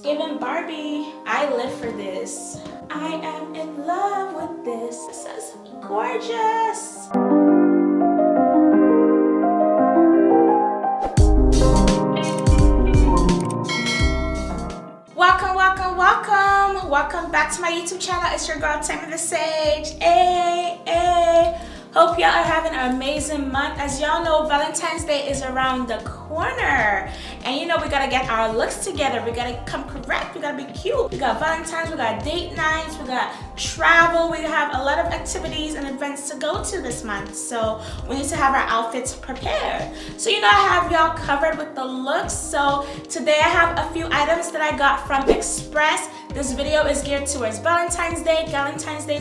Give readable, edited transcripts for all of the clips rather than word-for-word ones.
giving Barbie. I live for this. I am in love with this. This is gorgeous. Welcome back to my YouTube channel. It's your girl Tammy the Sage. Hey. Hope y'all are having an amazing month. As y'all know, Valentine's Day is around the corner. And you know we gotta get our looks together. We gotta come correct. We gotta be cute. We got Valentine's, we got date nights, we got travel. We have a lot of activities and events to go to this month. So we need to have our outfits prepared. So you know I have y'all covered with the looks. So today I have a few items that I got from Express. This video is geared towards Valentine's Day,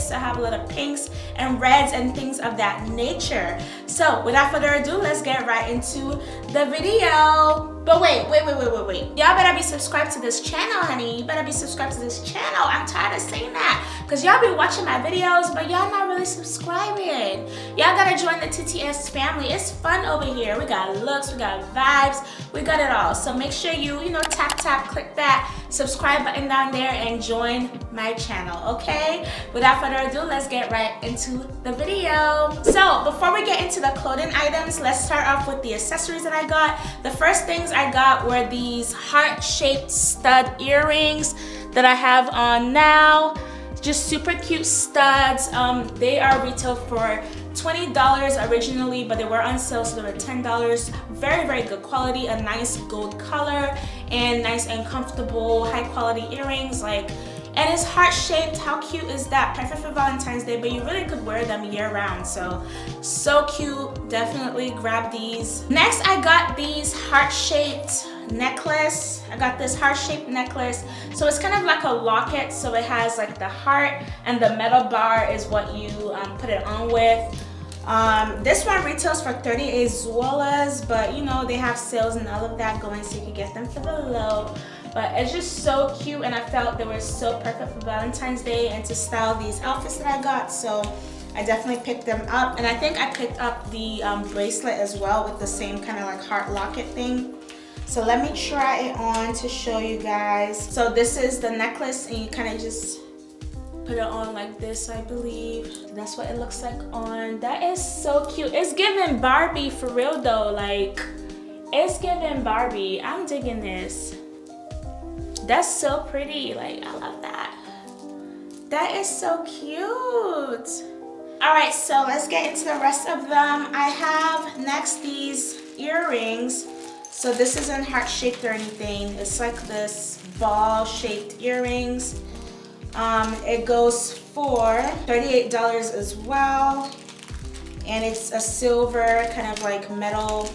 so I have a lot of pinks and reds and things of that nature. So without further ado, let's get right into the video. But wait. Y'all better be subscribed to this channel, honey. You better be subscribed to this channel. I'm tired of saying that. Because y'all be watching my videos, but y'all not really subscribing. Y'all gotta join the TTS family. It's fun over here. We got looks, we got vibes, we got it all. So make sure you tap, click that subscribe button down there and join my channel, okay? Without further ado, let's get right into the video. So before we get into the clothing items, let's start off with the accessories that I got. The first things I got were these heart-shaped stud earrings that I have on now. Just super cute studs. They are retail for $20 originally, but they were on sale, so they were $10. Very good quality, a nice gold color, and nice and comfortable high quality earrings. And it's heart-shaped. How cute is that? Perfect for Valentine's Day, but you really could wear them year-round. So cute. Definitely grab these. Next, I got these heart-shaped necklace. I got this heart-shaped necklace. So it's kind of like a locket. So it has like the heart, and the metal bar is what you put it on with. This one retails for 38 Zolas, but you know they have sales and all of that going, so you can get them for the low. But it's just so cute, and I felt they were so perfect for Valentine's Day and to style these outfits that I got. So I definitely picked them up, and I think I picked up the bracelet as well with the same kind of like heart locket thing. So let me try it on to show you guys. So this is the necklace, and you kind of just put it on like this, I believe. That's what it looks like on. That is so cute. It's giving Barbie for real though. Like, it's giving Barbie. I'm digging this. That's so pretty. Like, I love that. That is so cute. All right, so let's get into the rest of them. I have next these earrings. So this isn't heart-shaped or anything. It's like this ball-shaped earrings. It goes for $38 as well. And it's a silver kind of like metal.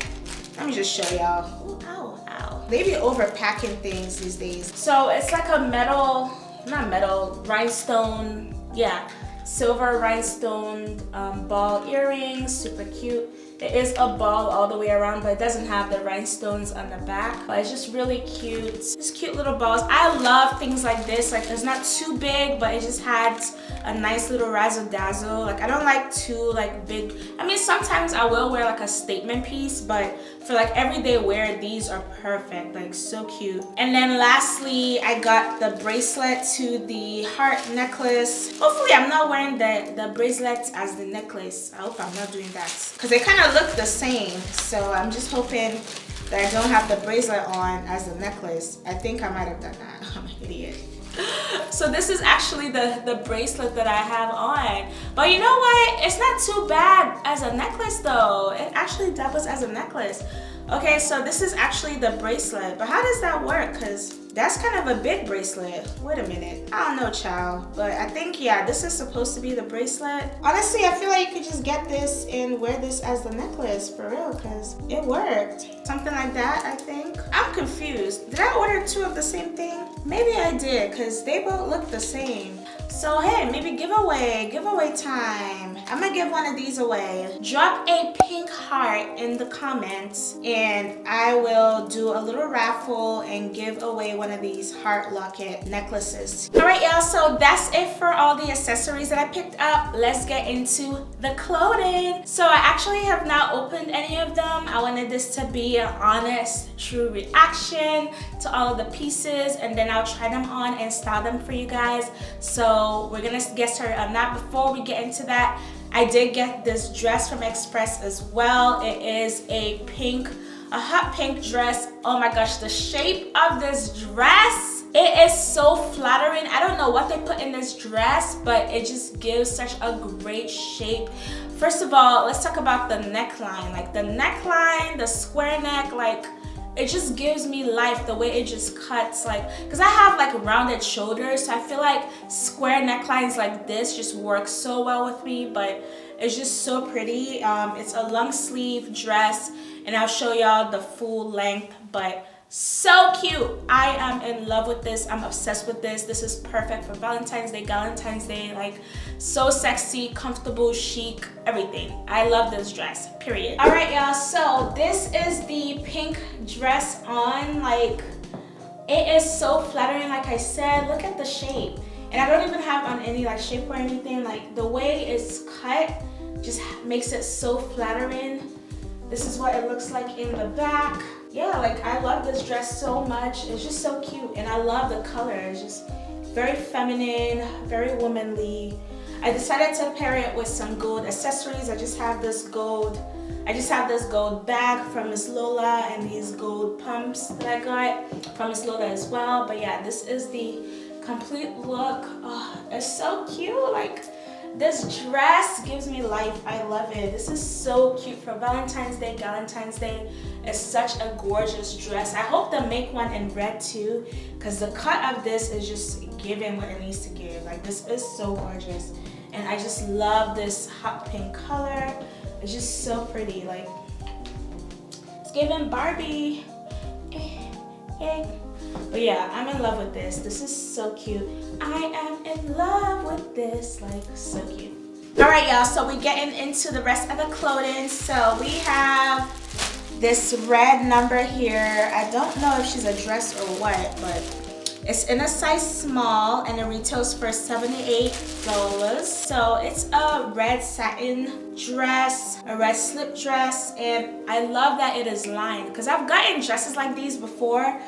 Let me just show y'all. Ow. They be overpacking things these days. So it's like a metal, not metal, rhinestone, yeah, silver rhinestone ball earrings, super cute. It is a ball all the way around, but it doesn't have the rhinestones on the back. But it's just really cute. Just cute little balls. I love things like this. Like, it's not too big, but it just had a nice little razzle dazzle. Like, I don't like too like big. I mean, sometimes I will wear like a statement piece, but for like everyday wear, these are perfect. Like, so cute. And then lastly, I got the bracelet to the heart necklace. Hopefully I'm not wearing the bracelet as the necklace. I hope I'm not doing that, because they kind of look the same. So I'm just hoping that I don't have the bracelet on as the necklace. I think I might have done that. I'm an idiot. So this is actually the bracelet that I have on. But you know what? It's not too bad as a necklace though. It actually doubles as a necklace. Okay, so this is actually the bracelet. But how does that work? Because that's kind of a big bracelet. Wait a minute. I don't know, child. But I think, yeah, this is supposed to be the bracelet. Honestly, I feel like you could just get this and wear this as the necklace for real, because it worked. Something like that, I think. I'm confused. Did I order two of the same thing? Maybe I did, because they both look the same. So hey, maybe giveaway time. I'm gonna give one of these away. Drop a pink heart in the comments and I will do a little raffle and give away one of these heart locket necklaces. All right, y'all, so that's it for all the accessories that I picked up. Let's get into the clothing. So I actually have not opened any of them. I wanted this to be an honest, true reaction to all of the pieces, and then I'll try them on and style them for you guys. So we're gonna get started on that. Before we get into that, I did get this dress from Express as well. It is a hot pink dress. Oh my gosh, the shape of this dress, it is so flattering. I don't know what they put in this dress, but it just gives such a great shape. First of all, let's talk about the neckline. Like the neckline, the square neck, like it just gives me life, the way it just cuts, like, because I have like rounded shoulders, so I feel like square necklines like this just work so well with me, but it's just so pretty. It's a long sleeve dress, and I'll show y'all the full length, but so cute. I am in love with this. I'm obsessed with this. This is perfect for Valentine's Day, like so sexy, comfortable, chic, everything. I love this dress, period. All right, y'all, so this is the pink dress on. Like, it is so flattering. Like I said, look at the shape. And I don't even have on any like shape or anything. Like the way it's cut just makes it so flattering. This is what it looks like in the back. Yeah, like I love this dress so much. It's just so cute, and I love the color. It's just very feminine, very womanly. I decided to pair it with some gold accessories. I just have this gold bag from Miss Lola and these gold pumps that I got from Miss Lola as well. But yeah, this is the complete look. Oh, it's so cute. Like, this dress gives me life. I love it. This is so cute for Valentine's Day. It's such a gorgeous dress. I hope they make one in red too, because the cut of this is just giving what it needs to give. Like, this is so gorgeous, and I just love this hot pink color. It's just so pretty. Like, it's giving Barbie. But yeah, I'm in love with this. This is so cute. I am in love with this. Like, so cute. All right, y'all, so we're getting into the rest of the clothing. So we have this red number here. I don't know if she's a dress or what, but it's in a size small, and it retails for $78. So it's a red satin dress, a red slip dress, and I love that it is lined, because I've gotten dresses like these before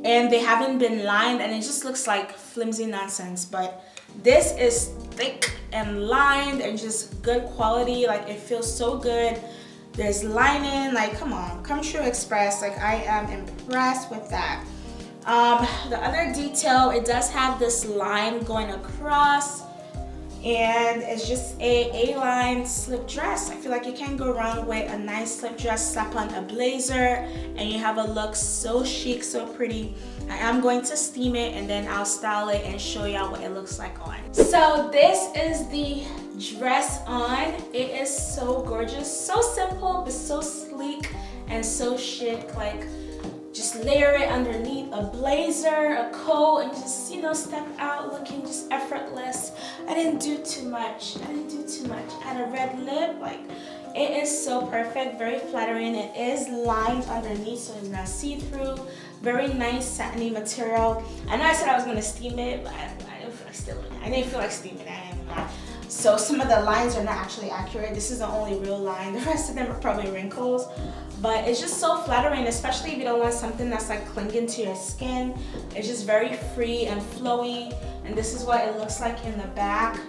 and they haven't been lined, and it just looks like flimsy nonsense. But this is thick and lined and just good quality. Like, it feels so good. There's lining. Like, come on, come true Express. Like, I am impressed with that. The other detail, it does have this line going across, and it's just a A-line slip dress. I feel like you can't go wrong with a nice slip dress. Slap on a blazer and you have a look so chic, so pretty. I am going to steam it, and then I'll style it and show y'all what it looks like on. So this is the dress on. It is so gorgeous, so simple, but so sleek and so chic. Like, just layer it underneath a blazer, a coat, and just, you know, step out looking just effortless. I didn't do too much. I had a red lip. Like, it is so perfect, very flattering. It is lined underneath, so it's not see-through. Very nice satiny material. I know I said I was gonna steam it, but I didn't feel like steaming it. I didn't feel like steaming it. I am not. So some of the lines are not actually accurate. This is the only real line. The rest of them are probably wrinkles. But it's just so flattering, especially if you don't want something that's like clinging to your skin. It's just very free and flowy. And this is what it looks like in the back.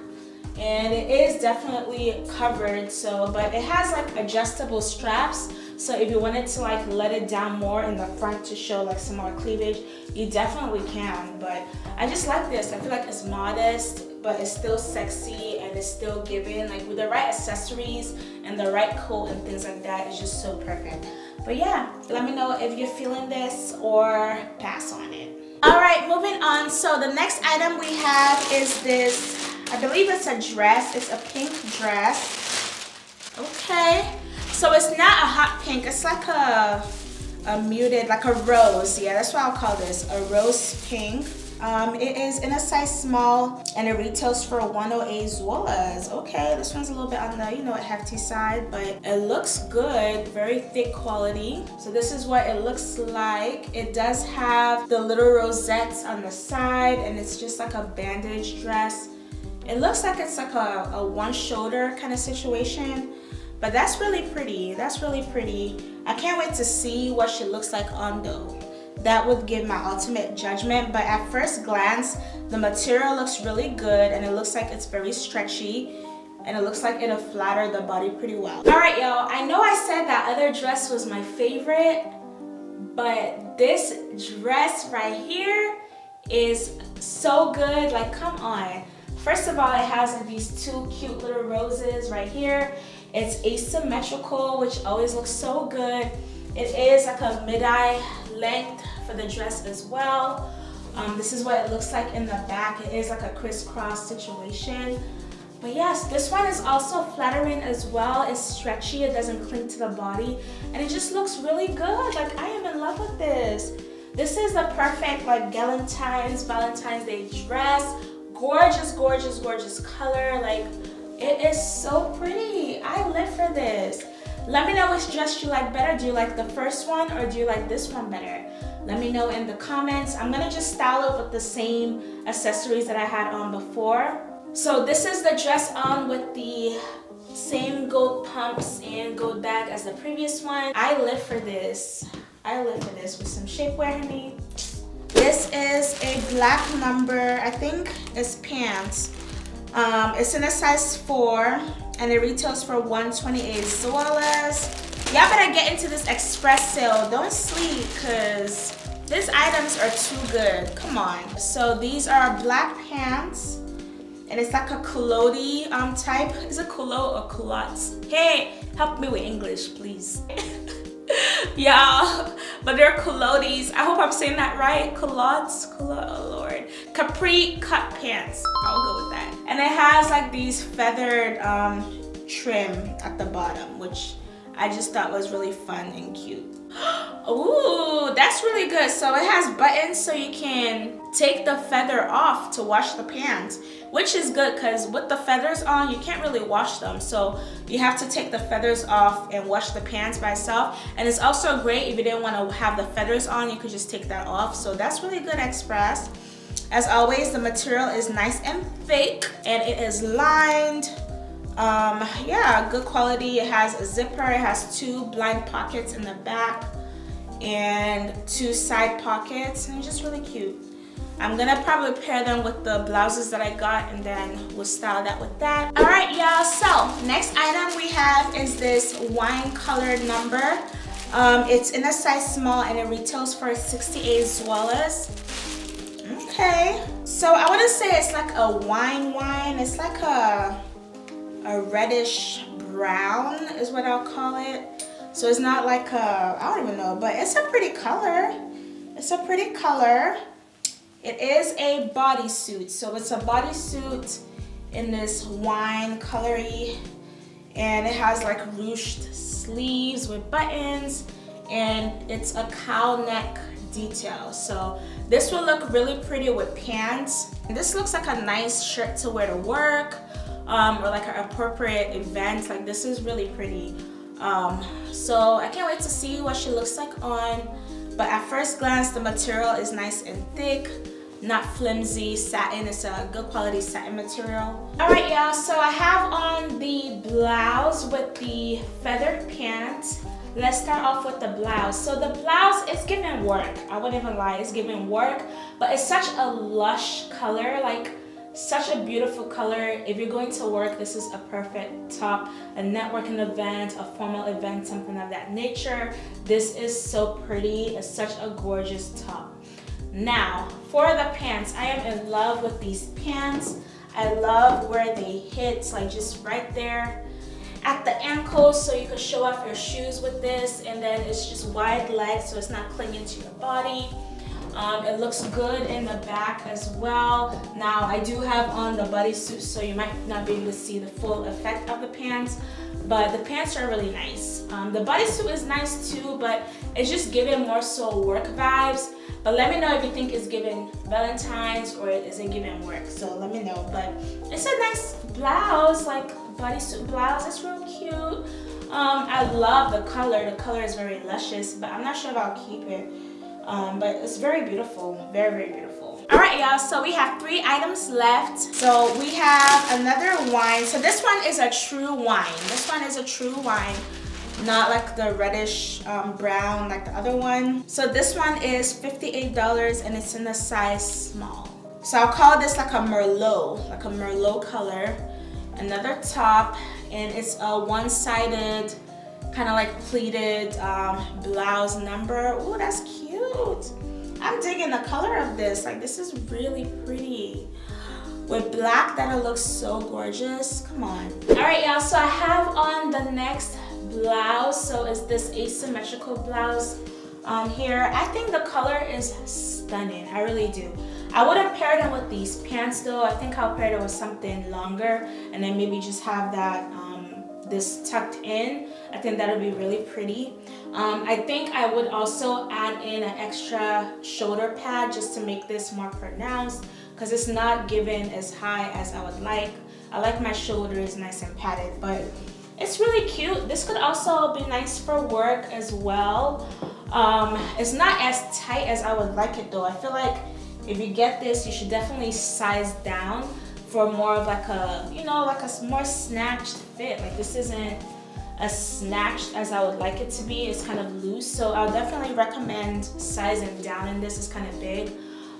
And it is definitely covered, so, but it has like adjustable straps. So if you wanted to like let it down more in the front to show like some more cleavage, you definitely can. But I just like this. I feel like it's modest, but it's still sexy and it's still giving. Like, with the right accessories and the right coat and things like that, it's just so perfect. But yeah, let me know if you're feeling this or pass on it. All right, moving on. So the next item we have is this, I believe it's a dress. It's a pink dress. Okay. So it's not a hot pink. It's like a muted, like a rose. Yeah, that's what I'll call this, a rose pink. It is in a size small and it retails for 108 Zolas. Okay, this one's a little bit on the, you know, hefty side, but it looks good. Very thick quality. So this is what it looks like. It does have the little rosettes on the side and it's just like a bandage dress. It looks like it's like a one shoulder kind of situation, but that's really pretty. That's really pretty. I can't wait to see what she looks like on though. That would give my ultimate judgment, but at first glance, the material looks really good and it looks like it's very stretchy and it looks like it'll flatter the body pretty well. All right, y'all, I know I said that other dress was my favorite, but this dress right here is so good. Like, come on. First of all, it has like these two cute little roses right here. It's asymmetrical, which always looks so good. It is like a mid-eye length for the dress as well. This is what it looks like in the back. It is like a crisscross situation. But yes, this one is also flattering as well. It's stretchy, it doesn't cling to the body, and it just looks really good. Like, I am in love with this. This is the perfect like Valentine's Day dress. Gorgeous, gorgeous, gorgeous color. Like, it is so pretty. I live for this. Let me know which dress you like better. Do you like the first one or do you like this one better? Let me know in the comments. I'm gonna just style it with the same accessories that I had on before. So this is the dress on with the same gold pumps and gold bag as the previous one. I live for this. I live for this with some shapewear, honey. This is a black number, I think it's pants. It's in a size 4 and it retails for 128 Zolas. Y'all better get into this express sale. Don't sleep, because these items are too good. Come on. So these are black pants and it's like a culotte type. Is it culotte or culottes? Hey, help me with English, please. Y'all, but they're culottes. I hope I'm saying that right. Culottes, oh Lord. Capri cut pants. I'll go with that. And it has like these feathered trim at the bottom, which I just thought was really fun and cute. Ooh, that's really good. So it has buttons so you can take the feather off to wash the pants, which is good because with the feathers on, you can't really wash them. So you have to take the feathers off and wash the pants by itself. And it's also great if you didn't want to have the feathers on, you could just take that off. So that's really good, Express. As always, the material is nice and thick and it is lined. Yeah, good quality. It has a zipper. It has 2 blind pockets in the back and 2 side pockets, and it's just really cute. I'm gonna probably pair them with the blouses that I got and then we'll style that with that. All right, y'all, so next item we have is this wine colored number. It's in a size small and it retails for 68 Zolas. Okay, so I wouldn't say it's like a wine. It's like a reddish brown is what I'll call it. So it's not like a, I don't even know, but it's a pretty color. It's a pretty color. It is a bodysuit. So it's a bodysuit in this wine colory, and it has like ruched sleeves with buttons, and it's a cow neck detail. So this will look really pretty with pants. And this looks like a nice shirt to wear to work, or like an appropriate event. Like, this is really pretty. So I can't wait to see what she looks like on. But at first glance, the material is nice and thick, not flimsy satin. It's a good quality satin material. All right, y'all, so I have on the blouse with the feathered pants. Let's start off with the blouse. So the blouse is giving work. I wouldn't even lie, it's giving work, but it's such a lush color, like such a beautiful color. If you're going to work, this is a perfect top, a networking event, a formal event, something of that nature. This is so pretty. It's such a gorgeous top. Now, for the pants, I am in love with these pants. I love where they hit, like just right there at the ankles, so you can show off your shoes with this, and then it's just wide legs so it's not clinging to your body. It looks good in the back as well. Now, I do have on the bodysuit, so you might not be able to see the full effect of the pants, but the pants are really nice. The bodysuit is nice too, but it's just giving more so work vibes. But let me know if you think it's giving Valentine's or is it giving work. So let me know. But it's a nice blouse, like bodysuit blouse. It's real cute. I love the color. The color is very luscious, but I'm not sure if I'll keep it. But it's very beautiful, very, very beautiful. All right, y'all, so we have 3 items left. So we have another wine. So this one is a true wine. This one is a true wine, not like the reddish brown like the other one. So this one is $58 and it's in the size small. So I'll call this like a Merlot color. Another top, and it's a one-sided kind of like pleated blouse number. Oh, that's cute. I'm digging the color of this. Like, this is really pretty. With black, that'll look so gorgeous. Come on. All right, y'all, so I have on the next blouse. So it's this asymmetrical blouse here. I think the color is stunning. I really do. I wouldn't pair them with these pants though. I think I'll pair them with something longer and then maybe just have that this tucked in. I think that'll be really pretty. I think I would also add in an extra shoulder pad just to make this more pronounced, because it's not given as high as I would like. I like my shoulders nice and padded, but it's really cute. This could also be nice for work as well. It's not as tight as I would like it though. I feel like if you get this, you should definitely size down for more of like a, you know, like a more snatched fit. Like, this isn't as snatched as I would like it to be. It's kind of loose, so I'll definitely recommend sizing down in this. It's kind of big.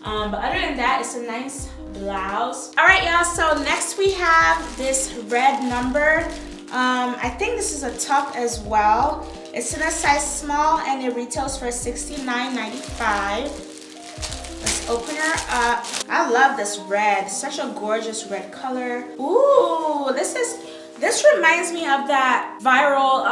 But other than that, it's a nice blouse. All right, y'all, so next we have this red number. I think this is a top as well. It's in a size small and it retails for $69.95. Let's open her up. I love this red. Such a gorgeous red color. Ooh, this reminds me of that viral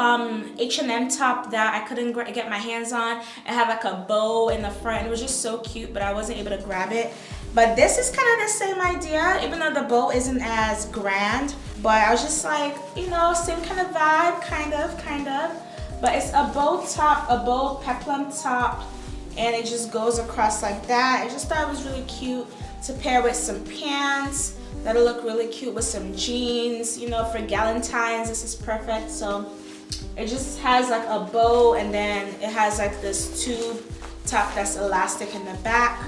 H&M top that I couldn't get my hands on. It had like a bow in the front. It was just so cute, but I wasn't able to grab it. But this is kind of the same idea, even though the bow isn't as grand. But I was just like, you know, same kind of vibe, kind of. But it's a bow top, a bow peplum top, and it just goes across like that. I just thought it was really cute to pair with some pants. That'll look really cute with some jeans. You know, for Valentine's, this is perfect. So it just has like a bow, and then it has like this tube top that's elastic in the back.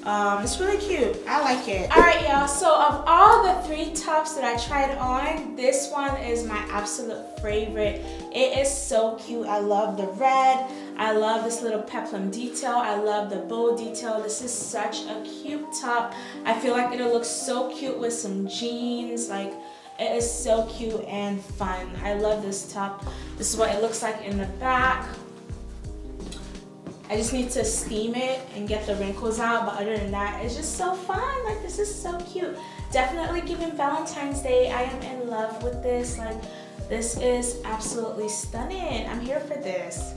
It's really cute. I like it. All right, y'all, so of all the 3 tops that I tried on, this one is my absolute favorite. It is so cute. I love the red. I love this little peplum detail. I love the bow detail. This is such a cute top. I feel like it'll look so cute with some jeans. Like, it is so cute and fun. I love this top. This is what it looks like in the back. I just need to steam it and get the wrinkles out, but other than that, it's just so fun. Like, this is so cute. Definitely giving Valentine's Day. I am in love with this. Like, this is absolutely stunning. I'm here for this.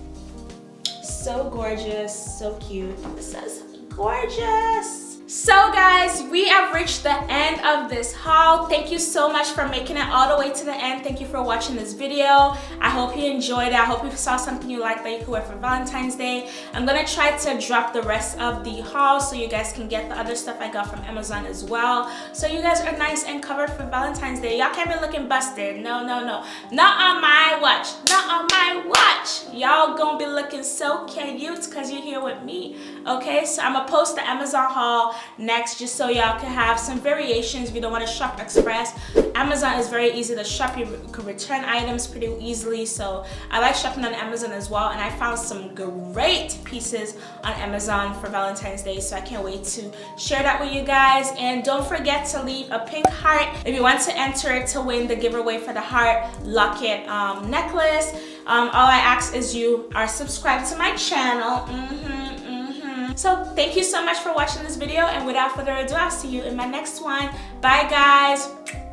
So gorgeous, so cute. This is gorgeous. So guys, we have reached the end of this haul. Thank you so much for making it all the way to the end. Thank you for watching this video. I hope you enjoyed it. I hope you saw something you liked that you could wear for Valentine's Day. I'm gonna try to drop the rest of the haul so you guys can get the other stuff I got from Amazon as well. So you guys are nice and covered for Valentine's Day. Y'all can't be looking busted. No. Not on my watch. Not on my watch. Y'all gonna be looking so cute because you're here with me. Okay, so I'm gonna post the Amazon haul next just so y'all can have some variations if you don't want to shop express. Amazon is very easy to shop. You can return items pretty easily, so I like shopping on Amazon as well, and I found some great pieces on Amazon for Valentine's Day, so I can't wait to share that with you guys. And don't forget to leave a pink heart if you want to enter to win the giveaway for the heart locket necklace. All I ask is you are subscribed to my channel. So thank you so much for watching this video, and without further ado, I'll see you in my next one. Bye guys.